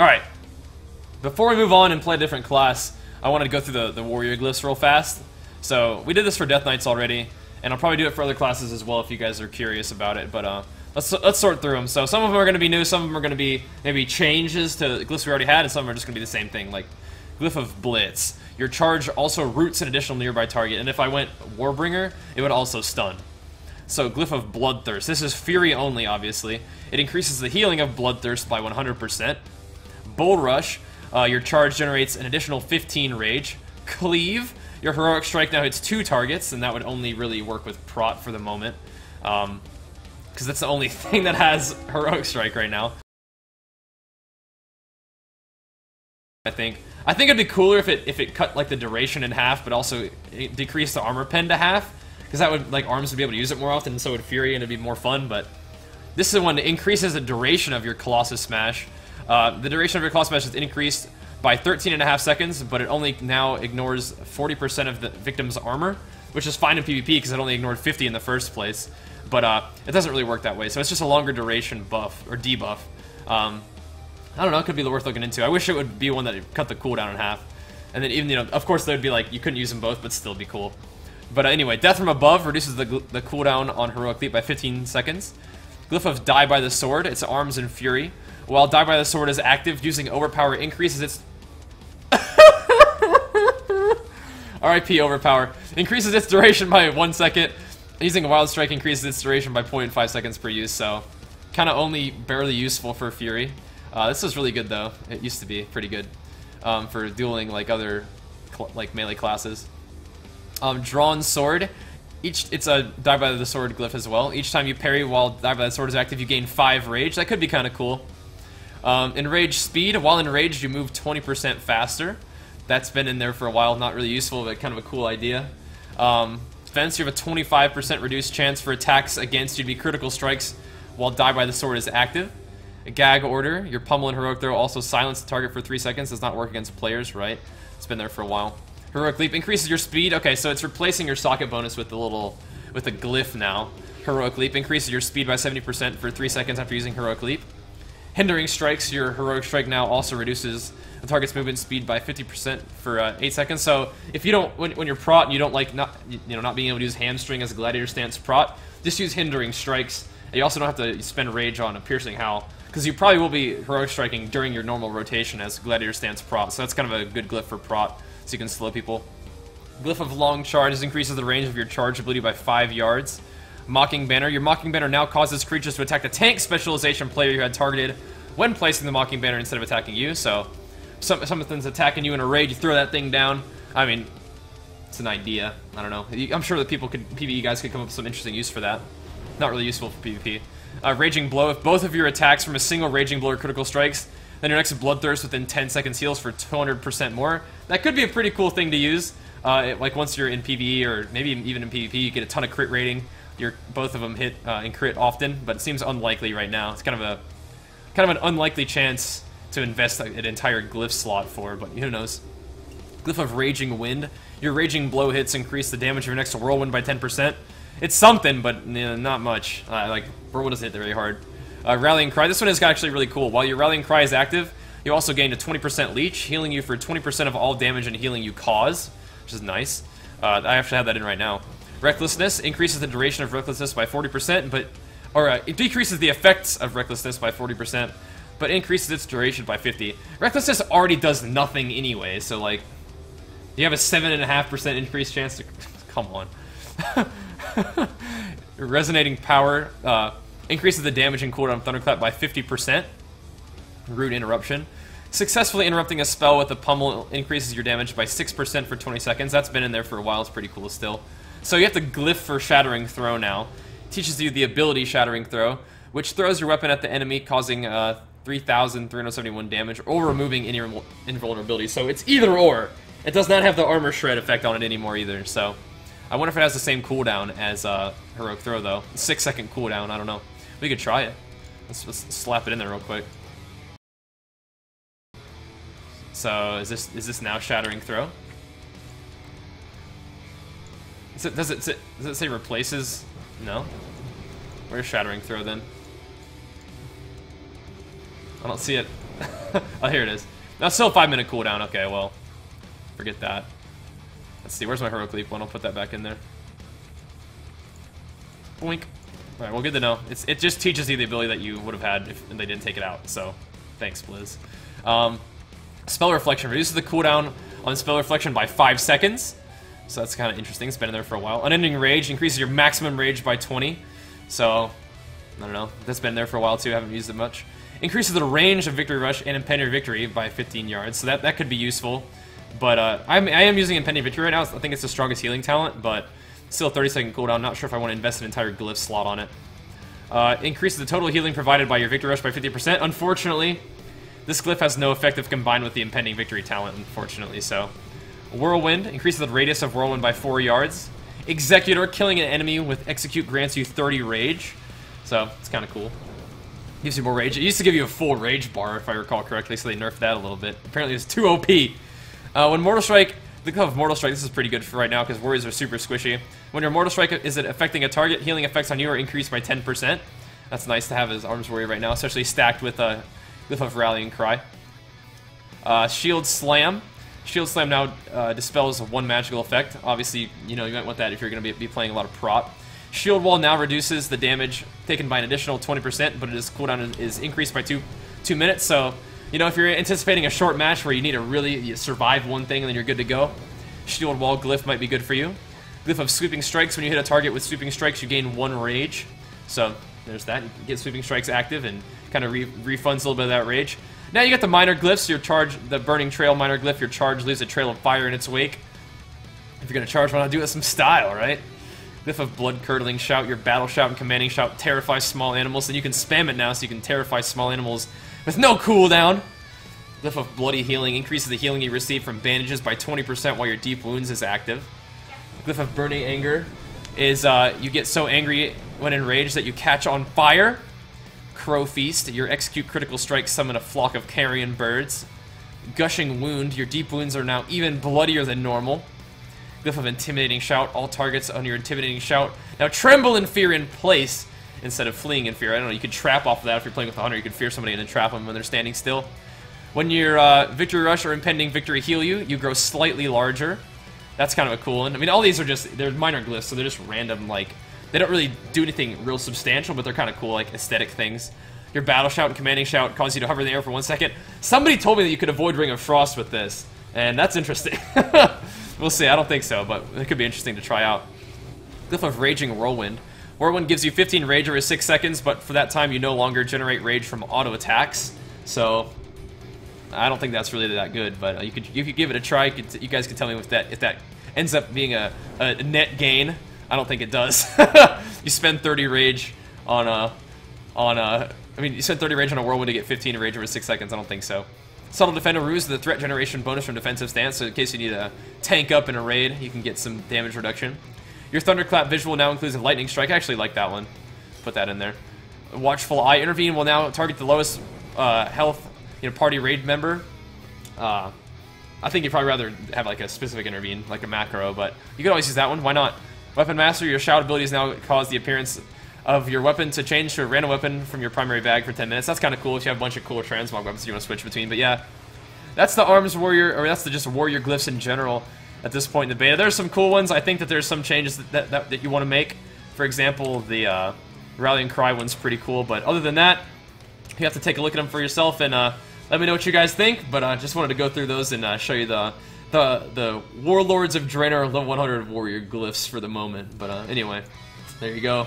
Alright. Before we move on and play a different class, I wanted to go through the Warrior Glyphs real fast. So, we did this for Death Knights already, and I'll probably do it for other classes as well if you guys are curious about it, but let's sort through them. So, some of them are going to be new, some of them are going to be maybe changes to the glyphs we already had, and some of them are just going to be the same thing, like Glyph of Blitz. Your charge also roots an additional nearby target, and if I went Warbringer, it would also stun. So, Glyph of Bloodthirst. This is Fury only, obviously. It increases the healing of Bloodthirst by 100%. Bull Rush. Your charge generates an additional 15 rage. Cleave. Your heroic strike now hits 2 targets, and that would only really work with Prot for the moment. Because that's the only thing that has heroic strike right now. I think it'd be cooler if it cut like the duration in half, but also it decreased the armor pen to half, because that would like arms would be able to use it more often, and so would Fury, and it'd be more fun. But this is the one that increases the duration of your Colossus Smash. The duration of your Colossus Smash is increased by 13.5 seconds, but it only now ignores 40% of the victim's armor, which is fine in PvP because it only ignored 50 in the first place. But it doesn't really work that way, so it's just a longer duration buff, or debuff. I don't know, it could be worth looking into. I wish it would be one that cut the cooldown in half. And then even, you know, of course they would be like, you couldn't use them both, but still be cool. But anyway, Death from Above reduces the cooldown on Heroic Leap by 15 seconds. Glyph of Die by the Sword, its arms and fury. While Die by the Sword is active, using Overpower increases its... RIP Overpower. Increases its duration by 1 second. Using Wild Strike increases its duration by 0.5 seconds per use, so... kind of only barely useful for Fury. This is really good though. It used to be pretty good for dueling like other like melee classes. Drawn Sword. It's a Die by the Sword glyph as well. Each time you parry while Die by the Sword is active, you gain 5 rage. That could be kind of cool. Enraged Speed. While enraged, you move 20% faster. That's been in there for a while. Not really useful, but kind of a cool idea. Defense. You have a 25% reduced chance for attacks against you to be critical strikes while Die by the Sword is active. A Gag Order. Your Pummel and Heroic Throw also silence the target for 3 seconds. Does not work against players, right? It's been there for a while. Heroic Leap increases your speed. Okay, so it's replacing your socket bonus with the glyph now. Heroic Leap increases your speed by 70% for 3 seconds after using Heroic Leap. Hindering Strikes. Your Heroic Strike now also reduces the target's movement speed by 50% for 8 seconds. So if you don't, when you're prot and you don't like not being able to use Hamstring as a Gladiator stance prot, just use Hindering Strikes. And you also don't have to spend rage on a Piercing Howl, because you probably will be Heroic Striking during your normal rotation as Gladiator stance prot. So that's kind of a good glyph for prot, so you can slow people. Glyph of Long Charge increases the range of your charge ability by 5 yards. Mocking Banner. Your Mocking Banner now causes creatures to attack the tank specialization player you had targeted when placing the Mocking Banner instead of attacking you. So, something's attacking you in a raid, you throw that thing down. I mean, it's an idea. I don't know. I'm sure that PvE guys could come up with some interesting use for that. Not really useful for PvP. Raging Blow. If both of your attacks from a single Raging Blow are critical strikes, then your next Bloodthirst within 10 seconds heals for 200% more. That could be a pretty cool thing to use. Like once you're in PvE, or maybe even in PvP, you get a ton of crit rating. Both of them hit and crit often, but it seems unlikely right now. It's kind of an unlikely chance to invest an entire glyph slot for, but who knows. Glyph of Raging Wind. Your Raging Blow hits increase the damage of your next Whirlwind by 10%. It's something, but not much. Like, Whirlwind doesn't hit very hard. Rallying Cry. This one is actually really cool. While your Rallying Cry is active, you also gain a 20% leech, healing you for 20% of all damage and healing you cause, which is nice. I actually have that in right now. Recklessness increases the duration of Recklessness by 40%, it decreases the effects of Recklessness by 40%, but increases its duration by 50%. Recklessness already does nothing anyway, so like, you have a 7.5% increased chance to... Come on. Resonating Power increases the damage and cooldown of Thunderclap by 50%. Rude Interruption. Successfully interrupting a spell with a pummel increases your damage by 6% for 20 seconds. That's been in there for a while. It's pretty cool still. So you have the Glyph for Shattering Throw now. It teaches you the ability Shattering Throw, which throws your weapon at the enemy, causing 3,371 damage, or removing any invulnerability. So it's either or. It does not have the Armor Shred effect on it anymore either, so... I wonder if it has the same cooldown as Heroic Throw, though. 6-second cooldown, I don't know. We could try it. Let's slap it in there real quick. So, is this now Shattering Throw? Does it say replaces? No? Where's Shattering Throw, then? I don't see it. Oh, here it is. That's still a 5-minute cooldown. Okay, well, forget that. Let's see, where's my Heroic Leap one? I'll put that back in there. Boink. Alright, well, good to know. It just teaches you the ability that you would have had if they didn't take it out, so thanks, Blizz. Spell Reflection reduces the cooldown on Spell Reflection by 5 seconds, so that's kind of interesting. It's been in there for a while. Unending Rage increases your maximum rage by 20, so I don't know. That's been there for a while too, I haven't used it much. Increases the range of Victory Rush and Impending Victory by 15 yards, so that could be useful. But I am using Impending Victory right now. I think it's the strongest healing talent, but still 30-second cooldown. Not sure if I want to invest an entire Glyph slot on it. Increases the total healing provided by your Victory Rush by 50%. Unfortunately, this Glyph has no effect if combined with the Impending Victory talent, unfortunately, so. Whirlwind increases the radius of Whirlwind by 4 yards. Executor, killing an enemy with Execute grants you 30 rage, so it's kind of cool. Gives you more rage. It used to give you a full rage bar, if I recall correctly, so they nerfed that a little bit. Apparently it's too OP. When Mortal Strike, the Glyph of Mortal Strike, this is pretty good for right now because warriors are super squishy. When your Mortal Strike is affecting a target, healing effects on you are increased by 10%. That's nice to have as Arms Warrior right now, especially stacked with Glyph of Rallying Cry. Shield Slam. Shield Slam now dispels one magical effect. Obviously, you know, you might want that if you're going to be playing a lot of prop. Shield Wall now reduces the damage taken by an additional 20%, but its cooldown is increased by 2 minutes, so, you know, if you're anticipating a short match where you need to really survive one thing and then you're good to go, Shield Wall Glyph might be good for you. Glyph of Sweeping Strikes. When you hit a target with Sweeping Strikes, you gain 1 rage. So, there's that. You can get Sweeping Strikes active and kind of refunds a little bit of that rage. Now you got the Minor Glyphs. Your charge, the Burning Trail Minor Glyph, your charge leaves a trail of fire in its wake. If you're going to charge, why not do it with some style, right? Glyph of Blood Curdling Shout. Your Battle Shout and Commanding Shout terrifies small animals, and you can spam it now so you can terrify small animals with no cooldown. Glyph of Bloody Healing increases the healing you receive from bandages by 20% while your Deep Wounds is active. Glyph of Burning Anger is you get so angry when enraged that you catch on fire. Crow Feast. Your Execute Critical Strike summon a flock of carrion birds. Gushing Wound. Your Deep Wounds are now even bloodier than normal. Glyph of Intimidating Shout. All targets on your Intimidating Shout now tremble in fear in place instead of fleeing in fear. I don't know, you could trap off of that if you're playing with a hunter. You could fear somebody and then trap them when they're standing still. When your Victory Rush or Impending Victory heal you, you grow slightly larger. That's kind of a cool one. I mean, all these are just, they're minor glyphs, so they're just random, like, they don't really do anything real substantial, but they're kind of cool, like, aesthetic things. Your Battle Shout and Commanding Shout cause you to hover in the air for 1 second. Somebody told me that you could avoid Ring of Frost with this, and that's interesting. We'll see, I don't think so, but it could be interesting to try out. Glyph of Raging Whirlwind. Whirlwind gives you 15 rage over 6 seconds, but for that time you no longer generate rage from auto attacks, so I don't think that's really that good, but you could give it a try. You guys can tell me if that ends up being a net gain. I don't think it does. You spend 30 rage I mean, you spend 30 rage on a Whirlwind to get 15 rage over 6 seconds. I don't think so. Subtle Defender Ruse, the threat generation bonus from defensive stance, so in case you need a tank up in a raid, you can get some damage reduction. Your Thunderclap visual now includes a Lightning Strike. I actually like that one. Put that in there. Watchful Eye. Intervene will now target the lowest health party raid member. I think you'd probably rather have like a specific intervene, like a macro, but you could always use that one. Why not? Weapon Master. Your shout abilities now cause the appearance of your weapon to change to a random weapon from your primary bag for 10 minutes. That's kind of cool if you have a bunch of cooler transmog weapons you want to switch between. But yeah, that's the Arms Warrior, or that's the just Warrior Glyphs in general at this point in the beta. There's some cool ones. I think that there's some changes that you want to make. For example, the Rallying Cry one's pretty cool, but other than that, you have to take a look at them for yourself and let me know what you guys think. But I just wanted to go through those and show you the Warlords of Draenor level 100 Warrior Glyphs for the moment. But anyway, there you go.